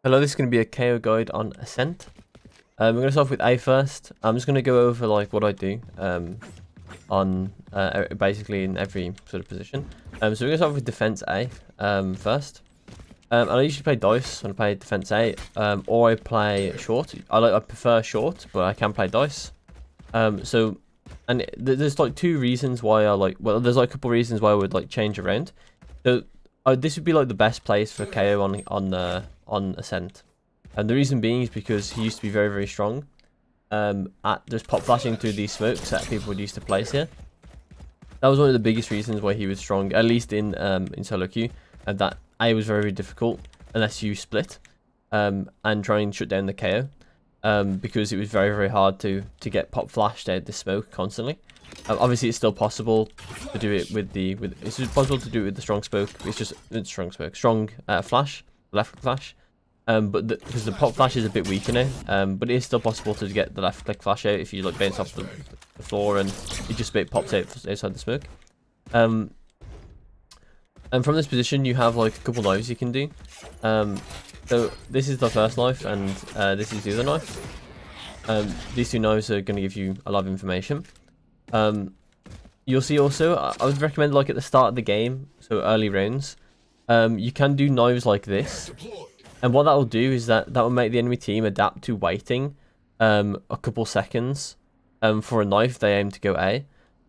Hello, this is going to be a Kayo guide on Ascent. We're going to start off with A first. I'm just going to go over like what I do on basically in every sort of position. So we're going to start off with defense A first. I usually play dice when I play defense A, or I play short. I prefer short, but I can play dice. There's like two reasons why there's like a couple reasons why I would like change around. So this would be like the best place for Kayo on Ascent, and the reason being is because he used to be very, very strong at just pop flashing through these smokes that people would used to place here. That was one of the biggest reasons why he was strong, at least in solo queue, and that A was very, very difficult unless you split and try and shut down the KO, because it was very, very hard to get pop flashed out the smoke constantly. Obviously, it's still possible to do it with the strong smoke. It's just strong flash, left flash. Because the pop flash is a bit weaker now, but it is still possible to get the left click flash out if you like bounce off the floor and it just pops out outside the smoke. And from this position, you have like a couple knives you can do. So this is the first knife, and this is the other knife. These two knives are going to give you a lot of information. You'll see also, I would recommend like at the start of the game, so early rounds, you can do knives like this. And what that will do is that will make the enemy team adapt to waiting a couple seconds for a knife they aim to go A.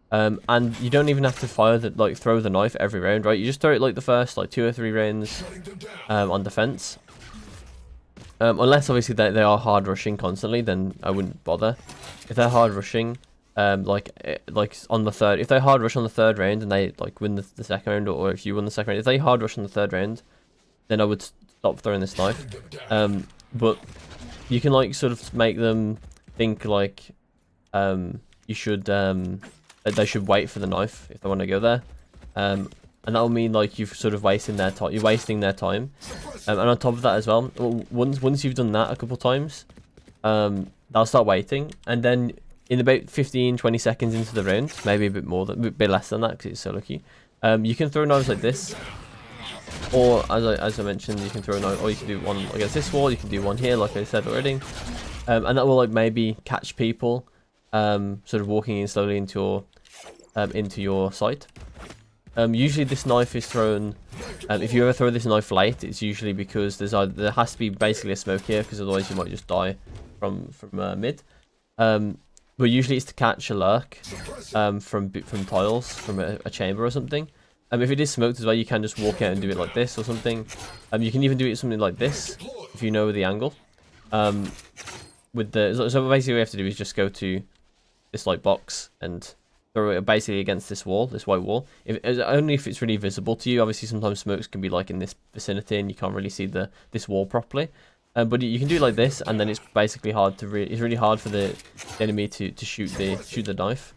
And you don't even have to throw the knife every round, right? You just throw it like the first like 2 or 3 rounds on defense. Unless obviously they are hard rushing constantly, then I wouldn't bother. If they're hard rushing, like on the third, if they hard rush on the third round and they like win the second round, or if you win the second round, if they hard rush on the third round, then I would stop throwing this knife. But you can like sort of make them think like you should that they should wait for the knife if they want to go there, and that'll mean like you've sort of wasting their time. You're wasting their time, and on top of that as well, once you've done that a couple times, they'll start waiting, and then in about 15-20 seconds into the round, maybe a bit less than that because it's solo queue, you can throw knives like this. Or as I mentioned, you can throw a knife, or you can do one against this wall. You can do one here, like I said already, and that will like maybe catch people, sort of walking in slowly into your sight. Usually this knife is thrown. If you ever throw this knife late, it's usually because there has to be basically a smoke here, because otherwise you might just die from mid. But usually it's to catch a lurk from tiles, from a chamber or something. If it is smoked as well, you can just walk out and do it like this or something. You can even do it something like this if you know the angle. So basically what you have to do is just go to this like box and throw it basically against this wall, this white wall. Only if it's really visible to you. Obviously sometimes smokes can be like in this vicinity and you can't really see this wall properly. But you can do it like this, and then it's basically hard to it's really hard for the enemy to shoot the knife.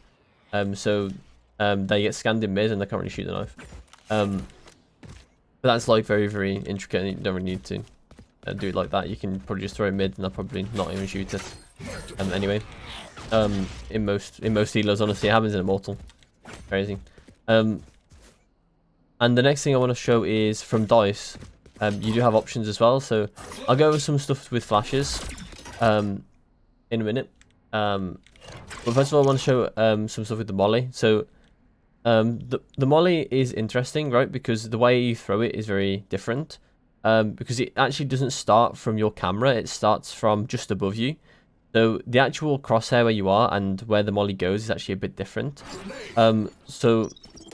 They get scanned in mid and they can't really shoot the knife. But that's like very, very intricate, and you don't really need to do it like that. You can probably just throw it mid and they'll probably not even shoot it. Anyway, in most healers, honestly, it happens in Immortal. Crazy. And the next thing I want to show is from dice. You do have options as well, so I'll go over some stuff with flashes in a minute. But first of all, I want to show some stuff with the molly. So the molly is interesting, right? Because the way you throw it is very different. Because it actually doesn't start from your camera; it starts from just above you. So the actual crosshair where you are and where the molly goes is actually a bit different. So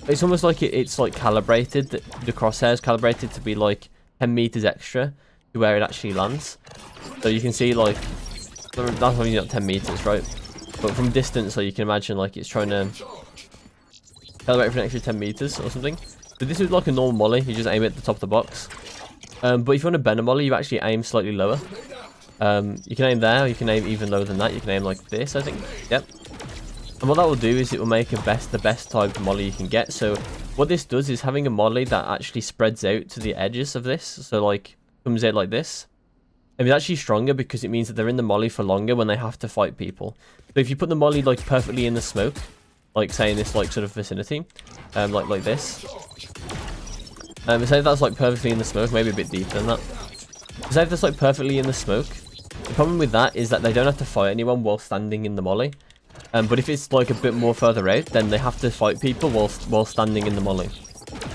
it's almost like it's like calibrated. The crosshair is calibrated to be like 10 meters extra to where it actually lands. So you can see like that's only not 10 meters, right? But from distance, so you can imagine like it's trying to calibrate for an extra 10 meters or something. So this is like a normal molly. You just aim it at the top of the box. But if you want a better molly, you actually aim slightly lower. You can aim there, or you can aim even lower than that. You can aim like this, I think. Yep. And what that will do is it will make the best type of molly you can get. So what this does is having a molly that actually spreads out to the edges of this. So like comes out like this. And it's actually stronger because it means that they're in the molly for longer when they have to fight people. So if you put the molly like perfectly in the smoke, like say in this like sort of vicinity, like this. Say that's like perfectly in the smoke, maybe a bit deeper than that. Because if they're like perfectly in the smoke, the problem with that is that they don't have to fight anyone while standing in the molly. But if it's like a bit more further out, then they have to fight people while standing in the molly.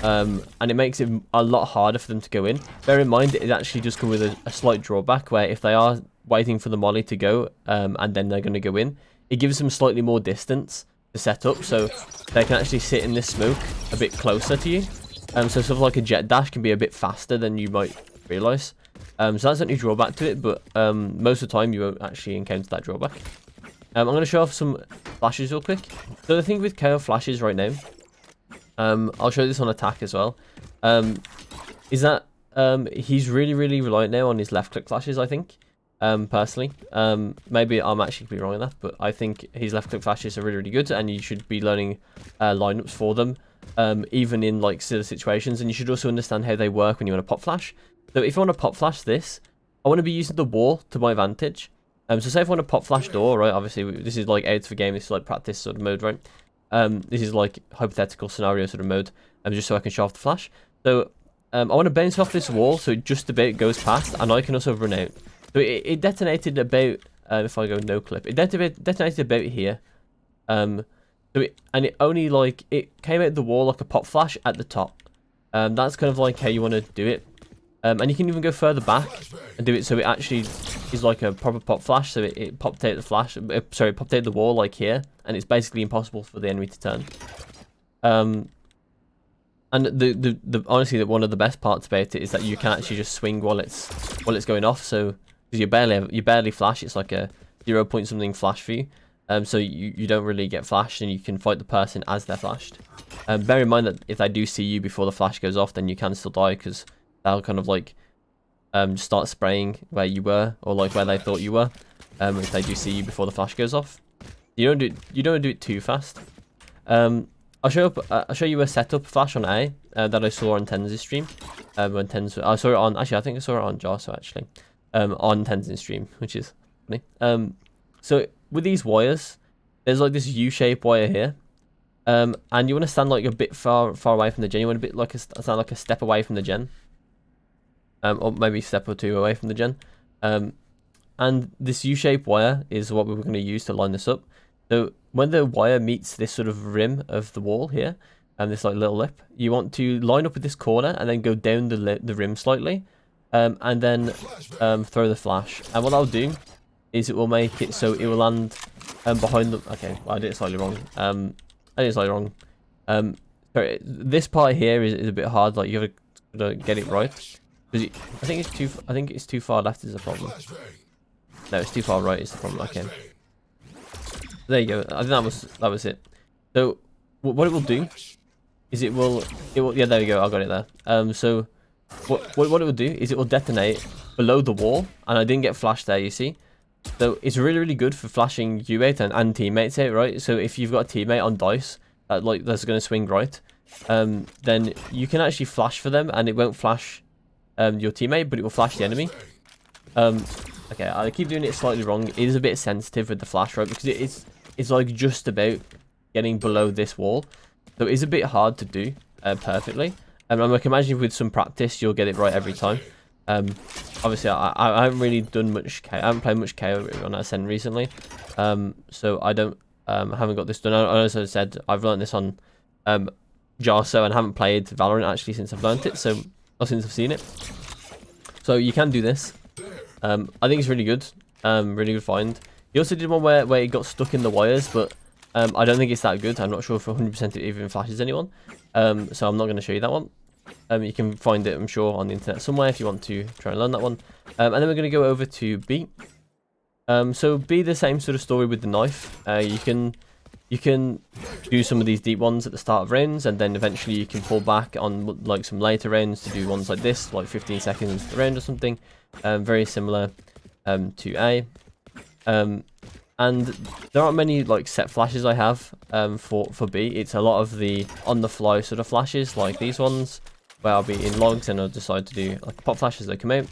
And it makes it a lot harder for them to go in. Bear in mind, it actually does come with a slight drawback where if they are waiting for the molly to go and then they're going to go in, it gives them slightly more distance to set up, so they can actually sit in this smoke a bit closer to you. So sort of like a jet dash can be a bit faster than you might realise. So that's the only drawback to it, but most of the time you won't actually encounter that drawback. I'm going to show off some flashes real quick. So the thing with Kayo flashes right now, I'll show this on attack as well, is that he's really reliant now on his left click flashes, I think, personally. Maybe I'm actually be wrong on that, but I think his left click flashes are really good, and you should be learning lineups for them, even in like silly situations, and you should also understand how they work when you want to pop flash. So if I want to pop flash this, I want to be using the wall to my advantage. So say if I want to pop flash door, right, obviously this is like out of the game, this is like practice sort of mode, right? This is like hypothetical scenario sort of mode, just so I can show off the flash. So I want to bounce off this wall so it just about goes past, and I can also run out. So it detonated about, if I go no clip, it detonated about here. And it only like, it came out the wall like a pop flash at the top. That's kind of like how you want to do it. And you can even go further back and do it so it actually is like a proper pop flash. So it popped out the flash, sorry, it popped out the wall like here, and it's basically impossible for the enemy to turn. And honestly, one of the best parts about it is that you can actually just swing while it's going off. So because you barely flash, it's like a 0 point something flash for you. So you don't really get flashed, and you can fight the person as they're flashed. Bear in mind that if they do see you before the flash goes off, then you can still die, because they'll kind of like just start spraying where you were, or like where they thought you were, if they do see you before the flash goes off. You don't want to do it too fast. I'll show you a setup flash on A that I saw on Tenz's stream. When Tenz, I saw it on, actually I think I saw it on Jarso actually, on Tenz's stream, which is funny. So with these wires, there's like this U-shaped wire here, and you want to stand like a bit far away from the gen. You want a bit like stand like a step away from the gen. Or maybe a step or two away from the gen. And this U-shaped wire is what we were going to use to line this up. So when the wire meets this sort of rim of the wall here, and this like little lip, you want to line up with this corner and then go down the rim slightly, and then throw the flash. And what I'll do is it will make it so it will land behind the. Okay, well, I did it slightly wrong. I did it slightly wrong. Sorry, this part here is a bit hard. Like you gotta get it right. I think it's too far left is the problem. No, it's too far right is the problem. Okay. There you go. I think that was it. So what it will do is it will yeah, there we go. I got it there. So what it will do is it will detonate below the wall, and I didn't get flashed there, you see. So it's really good for flashing you out and teammates out, right? So if you've got a teammate on dice that like that's going to swing right, then you can actually flash for them, and it won't flash your teammate, but it will flash the enemy. Okay, I keep doing it slightly wrong. It is a bit sensitive with the flash, right? Because it's like just about getting below this wall, so it's a bit hard to do perfectly. And I can imagine with some practice you'll get it right every time. Obviously I haven't really done much. I haven't played much Kayo on Ascent recently, so I haven't got this done. I also said I've learned this on Jarso and haven't played Valorant actually since I've learned it. So. Or since I've seen it. So you can do this. I think it's really good. Really good find. He also did one where it got stuck in the wires, but I don't think it's that good. I'm not sure if 100% it even flashes anyone. So I'm not going to show you that one. You can find it, I'm sure, on the internet somewhere if you want to try and learn that one. And then we're going to go over to B. So B, the same sort of story with the knife. You can do some of these deep ones at the start of rounds, and then eventually you can pull back on like some later rounds to do ones like this, like 15 seconds into the round or something. Very similar to A. And there aren't many like set flashes I have for B. It's a lot of the on the fly sort of flashes, like these ones, where I'll be in logs and I'll decide to do like pop flashes that come out.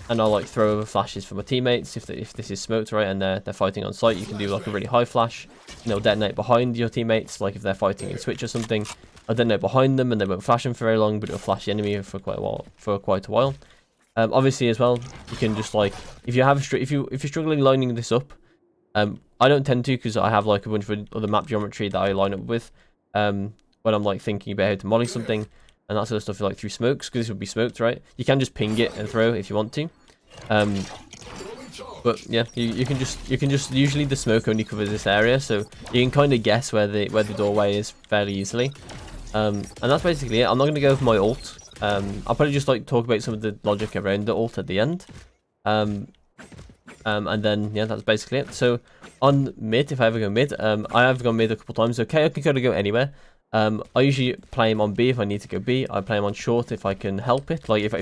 And I'll like throw over flashes for my teammates if this is smoked, right, and they're fighting on site. You can do like a really high flash, and they'll detonate behind your teammates. Like if they're fighting in switch or something, I'll detonate behind them, and they won't flash them for very long, but it'll flash the enemy for quite a while. Obviously as well, you can just like if you're struggling lining this up. I don't tend to because I have like a bunch of other map geometry that I line up with. When I'm like thinking about how to molly something and that sort of stuff, like through smokes, because this would be smoked, right? You can just ping it and throw if you want to. But yeah, you can just usually the smoke only covers this area, so you can kind of guess where the doorway is fairly easily. And that's basically it. I'm not gonna go with my ult. I'll probably just like talk about some of the logic around the ult at the end. And then yeah, that's basically it. So on mid, if I ever go mid, I have gone mid a couple times. So Kayo can kind of go anywhere. I usually play him on B if I need to go B. I play him on short if I can help it. Like if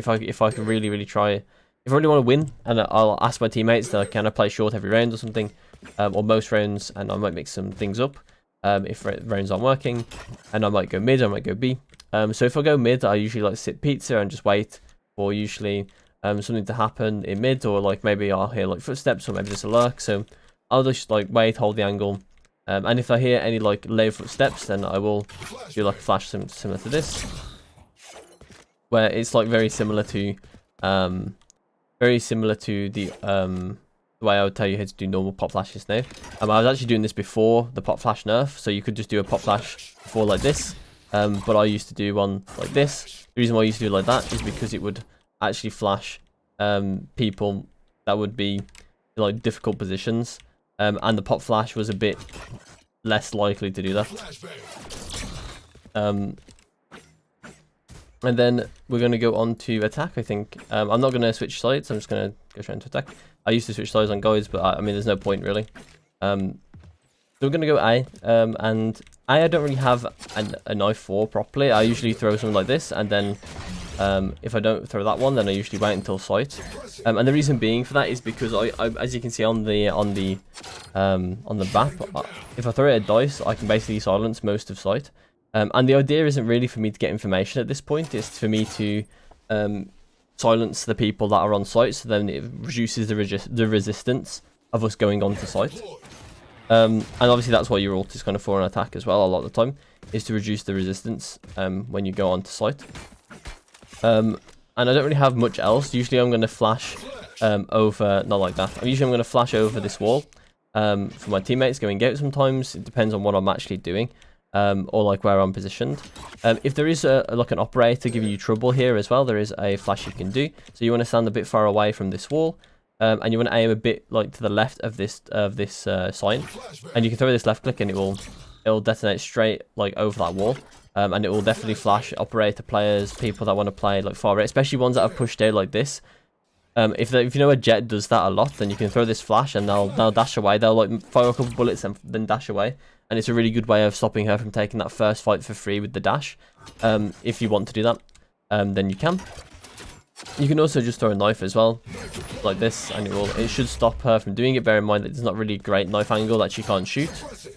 I can really try. If I really want to win, and I'll ask my teammates that can I play short every round or something, or most rounds, and I might mix some things up. If rounds aren't working, and I might go mid, I might go B. So if I go mid, I usually like sit pizza and just wait for usually something to happen in mid, or like maybe I'll hear like footsteps, or maybe just a lurk. So I'll just like wait, hold the angle, and if I hear any like low footsteps, then I will do like a flash similar to this, where it's like very similar to the way I would tell you how to do normal pop flashes now. I was actually doing this before the pop flash nerf, so you could just do a pop flash before like this. But I used to do one like this. The reason why I used to do it like that is because it would actually flash people that would be in like difficult positions. And the pop flash was a bit less likely to do that. And then we're going to go on to attack, I think. I'm not going to switch sides. I'm just going to go straight into attack. I used to switch sides on guides, but I mean, there's no point, really. So we're going to go A. And A, I don't really have a knife for properly. I usually throw something like this. And then if I don't throw that one, then I usually wait until sight. And the reason being for that is because, I as you can see on the map, if I throw it at dice, I can basically silence most of sight. And the idea isn't really for me to get information at this point. It's for me to silence the people that are on site, so then it reduces the resistance of us going on to site. And obviously that's what your ult is kind of for an attack as well, a lot of the time, is to reduce the resistance when you go on to site. And I don't really have much else. Usually I'm going to flash over, not like that. Usually I'm going to flash over this wall for my teammates going out sometimes. It depends on what I'm actually doing. Or like where I'm positioned. If there is like an operator giving you trouble here as well, there is a flash you can do. So you want to stand a bit far away from this wall, and you want to aim a bit like to the left of this sign, and you can throw this left click and it'll detonate straight like over that wall, and it will definitely flash operator players, people that want to play like far right, especially ones that are pushed out like this. If you know a jet does that a lot, then you can throw this flash and they'll dash away. They'll like fire a couple bullets and then dash away. And it's a really good way of stopping her from taking that first fight for free with the dash. If you want to do that, then you can. You can also just throw a knife as well, like this, and it should stop her from doing it. Bear in mind that it's not really a great knife angle that she can't shoot,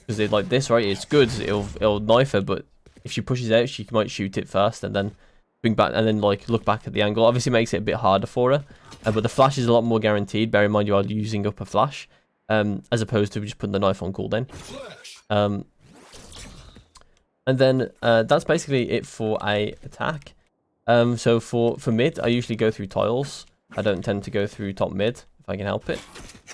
because like this, right? It's good. It'll knife her, but if she pushes out, she might shoot it first and then bring back and then like look back at the angle. Obviously, it makes it a bit harder for her, but the flash is a lot more guaranteed. Bear in mind you are using up a flash, as opposed to just putting the knife on cooldown. And then that's basically it for a attack. So for mid, I usually go through tiles. I don't tend to go through top mid if I can help it.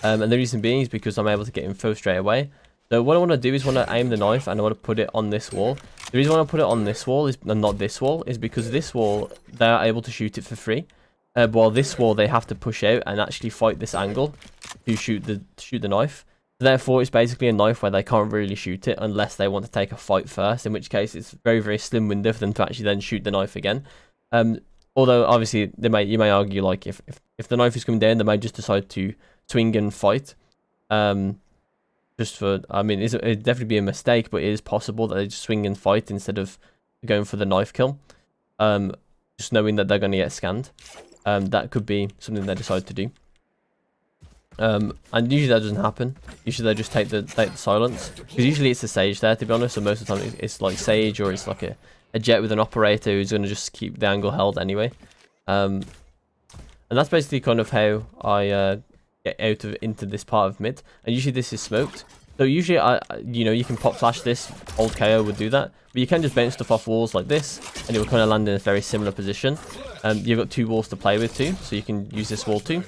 And the reason being is because I'm able to get info straight away. So what I want to do is want to aim the knife and I want to put it on this wall. The reason I want to put it on this wall is and not this wall is because this wall they are able to shoot it for free. While this wall they have to push out and actually fight this angle to shoot the knife. Therefore, it's basically a knife where they can't really shoot it unless they want to take a fight first, in which case it's very, very slim window for them to actually then shoot the knife again. Although, obviously, you may argue, like, if the knife is coming down, they may just decide to swing and fight. Just for, I mean, it'd definitely be a mistake, but it is possible that they just swing and fight instead of going for the knife kill. Just knowing that they're going to get scanned. That could be something they decide to do. And usually that doesn't happen. Usually they just take the silence, because usually it's a sage there, to be honest. So most of the time it's like sage, or it's like a jet with an operator who's going to just keep the angle held anyway. And that's basically kind of how I get into this part of mid. And usually this is smoked. So usually, you can pop flash this. Old Kayo would do that, but you can just bounce stuff off walls like this, and it will kind of land in a very similar position. You've got 2 walls to play with too, so you can use this wall too.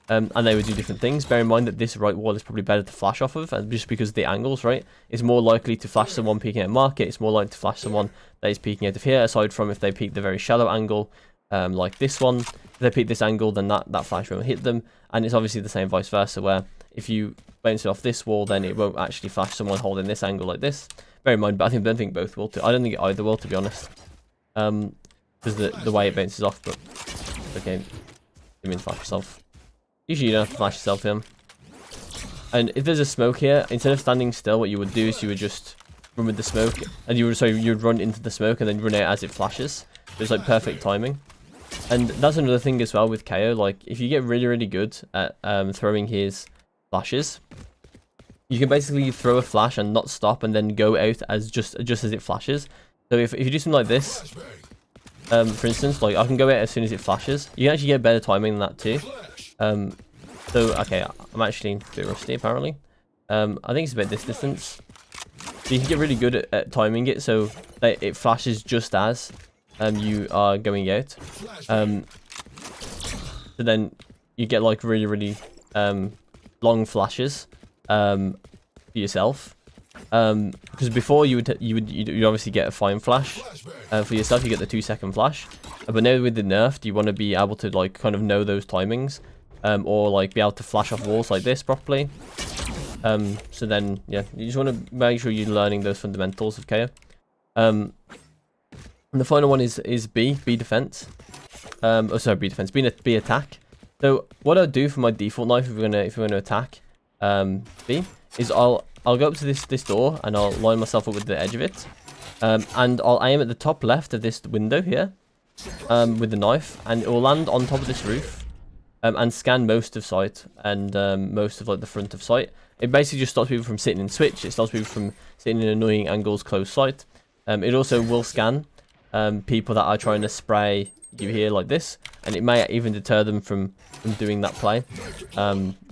And they would do different things. Bear in mind that this right wall is probably better to flash off of, and just because of the angles, right? It's more likely to flash someone peeking at market. It's more likely to flash someone that is peeking out of here, aside from if they peek the very shallow angle, like this one. If they peek this angle, then that flash won't hit them. And it's obviously the same vice versa, where if you bounce it off this wall, then it won't actually flash someone holding this angle like this. Bear in mind, but I don't think both will. I don't think either will, to be honest. Because the way it bounces off, but okay. You mean flash yourself. Usually you don't have to flash yourself in. And if there's a smoke here, instead of standing still, what you would do is you would just run with the smoke, and you'd run into the smoke and then run out as it flashes. So it's like perfect timing. And that's another thing as well with Kayo. Like if you get really good at throwing his flashes, you can basically throw a flash and not stop, and then go out as just as it flashes. So if you do something like this, for instance, like I can go out as soon as it flashes. You can actually get better timing than that too. So okay, I'm actually a bit rusty apparently. I think it's about this distance. So you can get really good at timing it, so that it flashes just as you are going out. So then you get like really long flashes for yourself. Because before you'd obviously get a fine flash for yourself. You get the 2-second flash, but now with the nerf, you want to be able to like kind of know those timings, or like be able to flash off walls like this properly. So then yeah, you just want to make sure you're learning those fundamentals of Kayo. And the final one is B defense. Oh sorry, B defense. B attack. So what I'll do for my default knife if we're gonna attack B is I'll go up to this door and I'll line myself up with the edge of it, and I'll aim at the top left of this window here with the knife, and it will land on top of this roof, and scan most of sight and most of like the front of sight. It basically just stops people from sitting in switch. It stops people from sitting in annoying angles close sight. It also will scan people that are trying to spray you here like this, and it may even deter them from doing that play,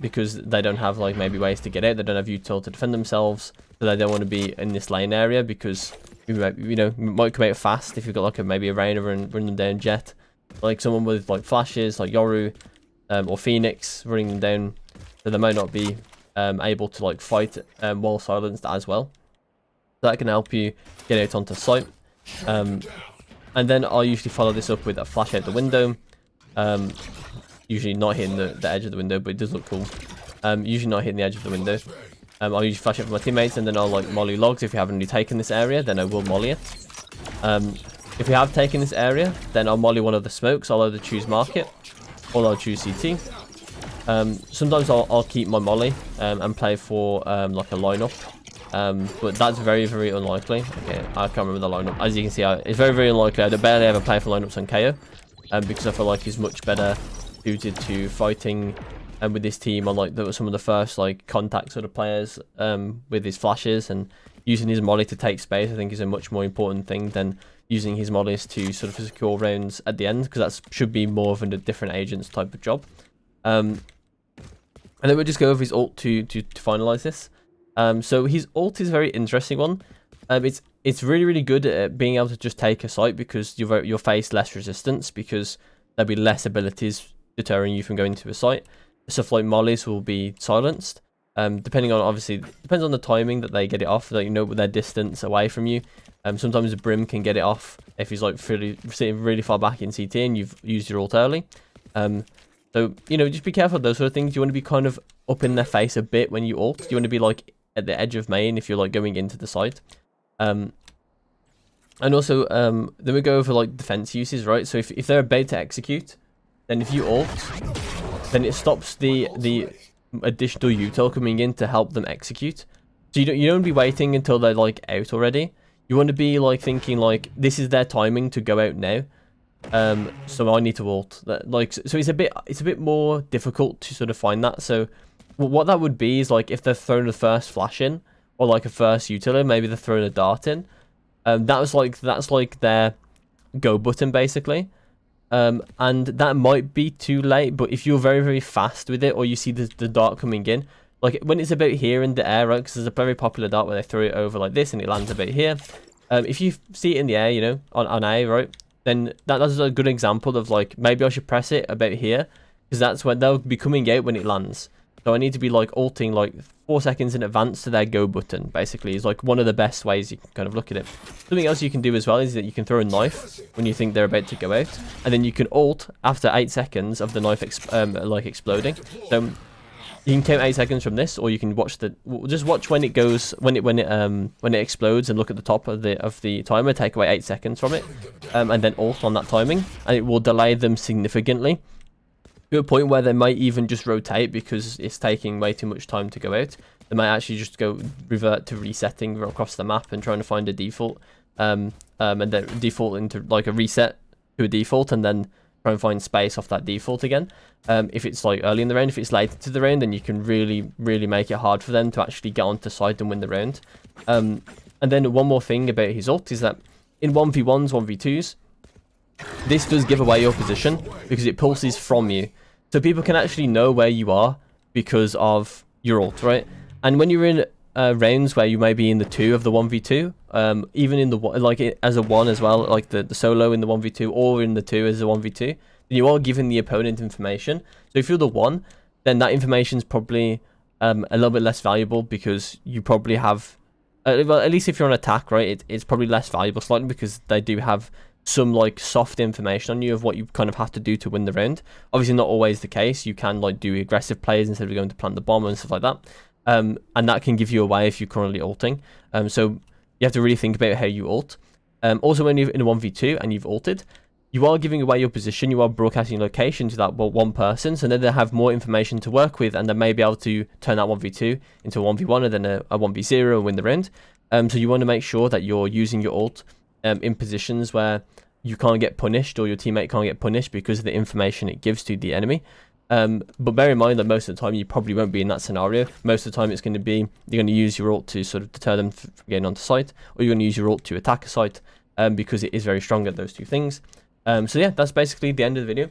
because they don't have like maybe ways to get out. They don't have util to defend themselves, so they don't want to be in this lane area, because you might come out fast if you've got like maybe a Rainer and run them down jet, like someone with like flashes like Yoru or Phoenix running them down, so they might not be able to like fight while silenced as well. So that can help you get out onto sight. And then I'll usually follow this up with a flash out the window. Usually not hitting the edge of the window, but it does look cool. Usually not hitting the edge of the window. I'll usually flash it for my teammates, and then I'll like molly logs. If you haven't already taken this area, then I will molly it. If you have taken this area, then I'll molly one of the smokes. I'll either choose market or I'll choose CT. Sometimes I'll keep my molly and play for like a lineup. But that's very unlikely. Okay, I can't remember the lineup. As you can see, it's very unlikely. I barely ever play for lineups on Kayo, because I feel like he's much better suited to fighting with this team on like some of the first like contact sort of players, with his flashes, and using his molly to take space. I think is a much more important thing than using his mollies to sort of secure rounds at the end, because that should be more of a different agents type of job. And then we'll just go over his ult to finalize this. So his ult is a very interesting one. It's really good at being able to just take a site, because you'll face less resistance, because there'll be less abilities deterring you from going to a site. Stuff like mollies will be silenced. Depending on, obviously, depends on the timing that they get it off, that their distance away from you. Sometimes a Brim can get it off if he's like sitting really far back in CT and you've used your ult early. So just be careful of those sort of things. You want to be kind of up in their face a bit when you ult. You want to be like at the edge of main if you're like going into the site. And also then we go over like defense uses, right? So if they're about to execute, then if you ult, then it stops the additional util coming in to help them execute. So you don't be waiting until they're like out already. You want to be like thinking like this is their timing to go out now. So I need to ult. So it's a bit more difficult to sort of find that. So what that would be is like if they're throwing the first flash in, or like a first util, maybe they're throwing a dart in. That's like their go button basically. And that might be too late, but if you're very fast with it, or you see the dart coming in, like when it's about here in the air, right? Because there's a very popular dart where they throw it over like this and it lands about here. If you see it in the air, you know, on A, right, then that's a good example of like maybe I should press it about here, because that's when they'll be coming out when it lands. So I need to be like ulting like 4 seconds in advance to their go button. Basically, is like one of the best ways you can kind of look at it. Something else you can do as well is that you can throw a knife when you think they're about to go out, and then you can ult after 8 seconds of the knife like exploding. So you can count 8 seconds from this, or you can watch just watch when it goes when it explodes, and look at the top of the timer. Take away 8 seconds from it, and then ult on that timing, and it will delay them significantly to a point where they might even just rotate because it's taking way too much time to go out. They might actually just revert to resetting across the map and trying to find a default, and then default into like a reset to a default, and then try and find space off that default again. If it's like early in the round, if it's late to the round, then you can really make it hard for them to actually get onto site and win the round. And then one more thing about his ult is that in 1v1s, 1v2s, this does give away your position because it pulses from you. So people can actually know where you are because of your ult, right? And when you're in rounds where you may be in the 2 of the 1v2, even in the like as a 1 as well, like the solo in the 1v2 or in the 2 as a 1v2, then you are giving the opponent information. So if you're the 1, then that information is probably a little bit less valuable because you probably have, well, at least if you're on attack, right, it's probably less valuable slightly because they do have some like soft information on you of what you kind of have to do to win the round. Obviously not always the case. You can like do aggressive plays instead of going to plant the bomb and stuff like that. And that can give you away if you're currently ulting. So you have to really think about how you ult. Also, when you're in a 1v2 and you've ulted, you are giving away your position. You are broadcasting location to that one person, so then they have more information to work with, and they may be able to turn that 1v2 into a 1v1 and then a 1v0 and win the round. So you want to make sure that you're using your ult in positions where you can't get punished or your teammate can't get punished because of the information it gives to the enemy. But bear in mind that most of the time you probably won't be in that scenario. Most of the time it's going to be you're going to use your ult to sort of deter them from getting onto site, or you're going to use your ult to attack a site, because it is very strong at those two things. So yeah, that's basically the end of the video.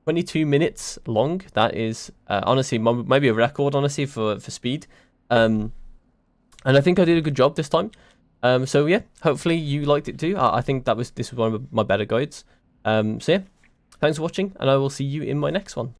22 minutes long. That is honestly maybe a record, honestly, for speed. And I think I did a good job this time. So yeah, hopefully you liked it too. I think this was one of my better guides. So yeah, thanks for watching, and I will see you in my next one.